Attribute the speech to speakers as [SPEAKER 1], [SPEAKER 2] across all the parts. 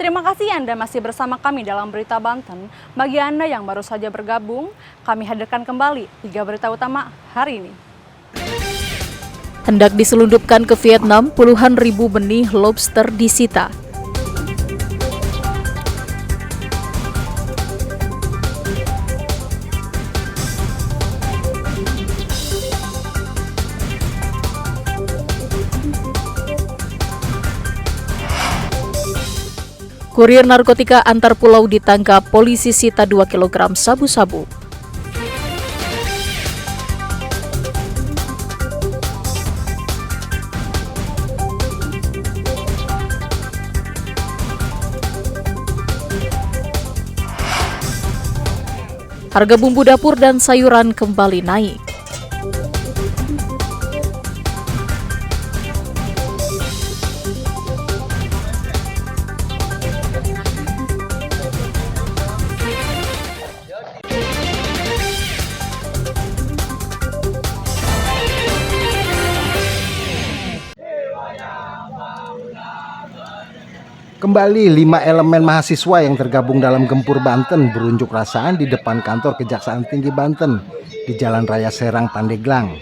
[SPEAKER 1] Terima kasih Anda masih bersama kami dalam Berita Banten. Bagi Anda yang baru saja bergabung, kami hadirkan kembali 3 berita utama hari ini.
[SPEAKER 2] Hendak diselundupkan ke Vietnam, puluhan ribu benih lobster disita. Kurir narkotika antar pulau ditangkap, polisi sita 2 kg sabu-sabu. Harga bumbu dapur dan sayuran kembali naik.
[SPEAKER 3] Kembali 5 elemen mahasiswa yang tergabung dalam Gempur Banten berunjuk rasa di depan kantor Kejaksaan Tinggi Banten di Jalan Raya Serang, Pandeglang.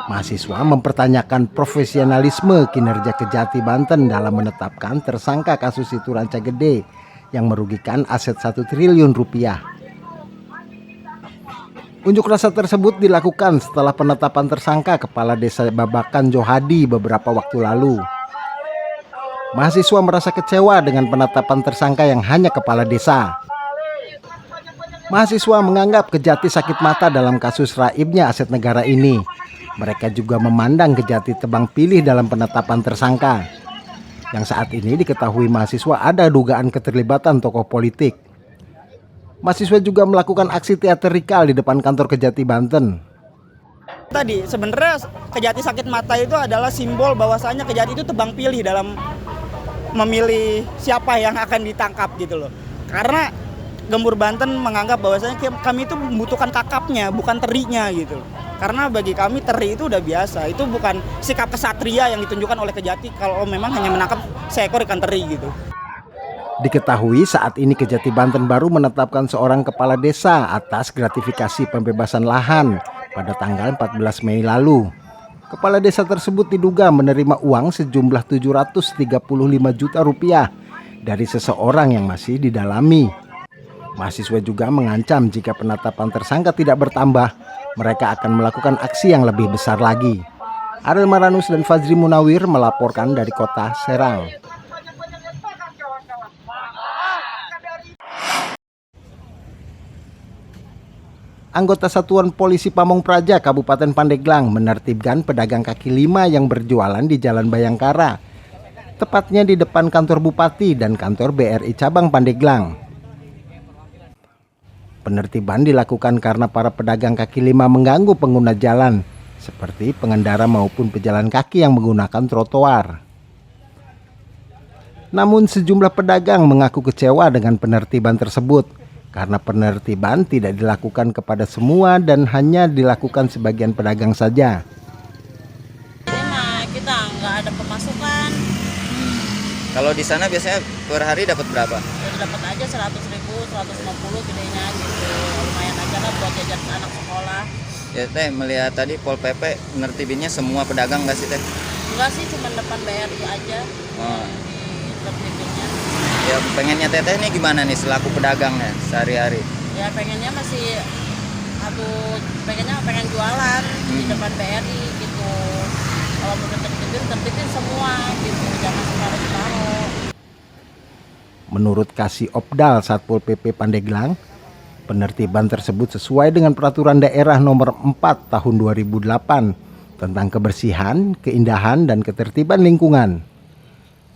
[SPEAKER 3] Mahasiswa mempertanyakan profesionalisme kinerja Kejati Banten dalam menetapkan tersangka kasus itu Ranca Gede yang merugikan aset 1 triliun rupiah. Unjuk rasa tersebut dilakukan setelah penetapan tersangka Kepala Desa Babakan Johadi beberapa waktu lalu. Mahasiswa merasa kecewa dengan penetapan tersangka yang hanya kepala desa. Mahasiswa menganggap Kejati sakit mata dalam kasus raibnya aset negara ini. Mereka juga memandang Kejati tebang pilih dalam penetapan tersangka. Yang saat ini diketahui mahasiswa ada dugaan keterlibatan tokoh politik. Mahasiswa juga melakukan aksi teatrikal di depan kantor Kejati Banten.
[SPEAKER 4] Tadi sebenarnya Kejati sakit mata itu adalah simbol bahwasanya Kejati itu tebang pilih dalam memilih siapa yang akan ditangkap gitu loh. Karena Gempur Banten menganggap bahwasanya kami itu membutuhkan kakapnya, bukan terinya gitu. Karena bagi kami teri itu udah biasa. Itu bukan sikap kesatria yang ditunjukkan oleh Kejati kalau memang hanya menangkap seekor ikan teri gitu.
[SPEAKER 3] Diketahui saat ini Kejati Banten baru menetapkan seorang kepala desa atas gratifikasi pembebasan lahan pada tanggal 14 Mei lalu. Kepala desa tersebut diduga menerima uang sejumlah 735 juta rupiah dari seseorang yang masih didalami. Mahasiswa juga mengancam jika penetapan tersangka tidak bertambah, mereka akan melakukan aksi yang lebih besar lagi. Ariel Maranus dan Fazri Munawir melaporkan dari kota Serang. Anggota Satuan Polisi Pamong Praja Kabupaten Pandeglang menertibkan pedagang kaki lima yang berjualan di Jalan Bayangkara, tepatnya di depan kantor Bupati dan kantor BRI Cabang Pandeglang. Penertiban dilakukan karena para pedagang kaki lima mengganggu pengguna jalan, seperti pengendara maupun pejalan kaki yang menggunakan trotoar. Namun sejumlah pedagang mengaku kecewa dengan penertiban tersebut, karena penertiban tidak dilakukan kepada semua dan hanya dilakukan sebagian pedagang saja.
[SPEAKER 5] Ini mah kita nggak ada pemasukan.
[SPEAKER 6] Kalau di sana biasanya per hari dapat berapa?
[SPEAKER 5] Ya dapat aja 100.000, 150 gedenya gitu. Lumayan aja lah buat jajan anak sekolah.
[SPEAKER 6] Ya teh, melihat tadi Pol PP menertibinnya semua pedagang nggak sih teh?
[SPEAKER 5] Enggak sih, cuma depan BRI aja.
[SPEAKER 6] Oh.
[SPEAKER 5] Di tertibinnya.
[SPEAKER 6] Ya pengennya teteh nih gimana nih selaku pedagang ya sehari-hari?
[SPEAKER 5] Ya pengennya masih pengen jualan di depan BRI gitu. Kalau mau tertibin semua gitu, jangan separuh-separuh.
[SPEAKER 3] Menurut Kasih Opdal Satpol PP Pandeglang, penertiban tersebut sesuai dengan Peraturan Daerah Nomor 4 Tahun 2008 tentang kebersihan, keindahan, dan ketertiban lingkungan.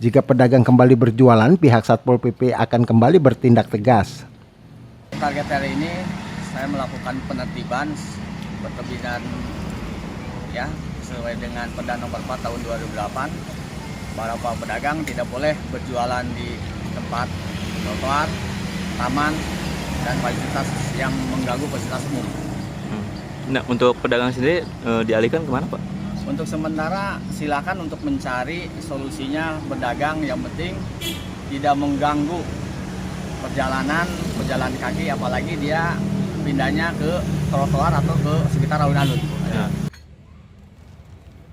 [SPEAKER 3] Jika pedagang kembali berjualan, pihak Satpol PP akan kembali bertindak tegas.
[SPEAKER 7] Target hari ini saya melakukan penertiban berkebinan ya sesuai dengan Perda Nomor 4 Tahun 2008. Para pedagang tidak boleh berjualan di tempat trotoar, taman, dan fasilitas yang mengganggu fasilitas umum.
[SPEAKER 8] Nah, untuk pedagang sendiri dialihkan kemana, Pak?
[SPEAKER 7] Untuk sementara silakan untuk mencari solusinya berdagang, yang penting tidak mengganggu perjalanan pejalan kaki, apalagi dia pindahnya ke trotoar atau ke sekitar alun-alun.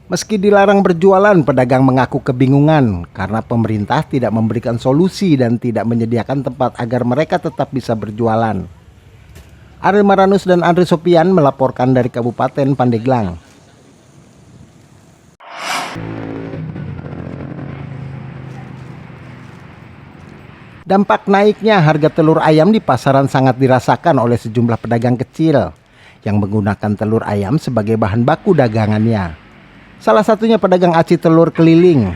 [SPEAKER 3] Meski dilarang berjualan, pedagang mengaku kebingungan karena pemerintah tidak memberikan solusi dan tidak menyediakan tempat agar mereka tetap bisa berjualan. Ariel Maranus dan Andri Sopian melaporkan dari Kabupaten Pandeglang. Dampak naiknya harga telur ayam di pasaran sangat dirasakan oleh sejumlah pedagang kecil yang menggunakan telur ayam sebagai bahan baku dagangannya. Salah satunya pedagang aci telur keliling.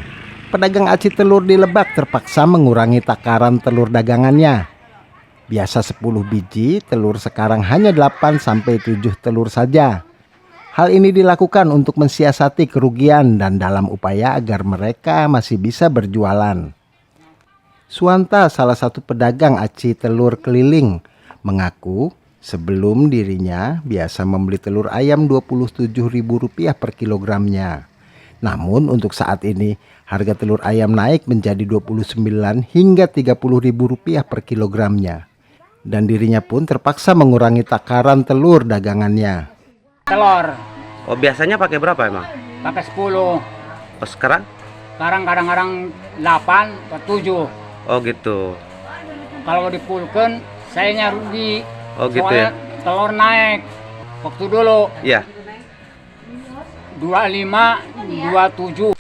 [SPEAKER 3] Pedagang aci telur di Lebak terpaksa mengurangi takaran telur dagangannya. Biasa 10 biji, telur sekarang hanya 8-7 telur saja. Hal ini dilakukan untuk mensiasati kerugian dan dalam upaya agar mereka masih bisa berjualan. Suwanta, salah satu pedagang aci telur keliling, mengaku sebelum dirinya biasa membeli telur ayam Rp27.000 per kilogramnya. Namun untuk saat ini harga telur ayam naik menjadi Rp29 hingga Rp30.000 per kilogramnya. Dan dirinya pun terpaksa mengurangi takaran telur dagangannya.
[SPEAKER 9] Telur.
[SPEAKER 10] Oh, biasanya pakai berapa emang?
[SPEAKER 9] Pakai 10.
[SPEAKER 10] Oh, sekarang?
[SPEAKER 9] Sekarang kadang-kadang 8 atau 7.
[SPEAKER 10] Oh gitu.
[SPEAKER 9] Kalau dipulken saya rugi.
[SPEAKER 10] Oh gitu
[SPEAKER 9] soalnya
[SPEAKER 10] ya.
[SPEAKER 9] Telur naik. Waktu dulu.
[SPEAKER 10] Iya.
[SPEAKER 9] 25, 27.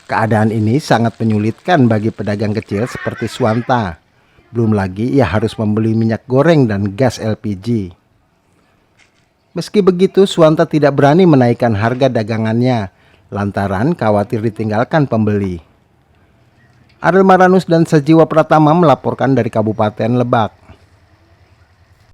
[SPEAKER 3] Keadaan ini sangat menyulitkan bagi pedagang kecil seperti Suwanta. Belum lagi ia harus membeli minyak goreng dan gas LPG. Meski begitu, Suwanta tidak berani menaikkan harga dagangannya lantaran khawatir ditinggalkan pembeli. Ariel Maranus dan Sajiwa Pratama melaporkan dari Kabupaten Lebak.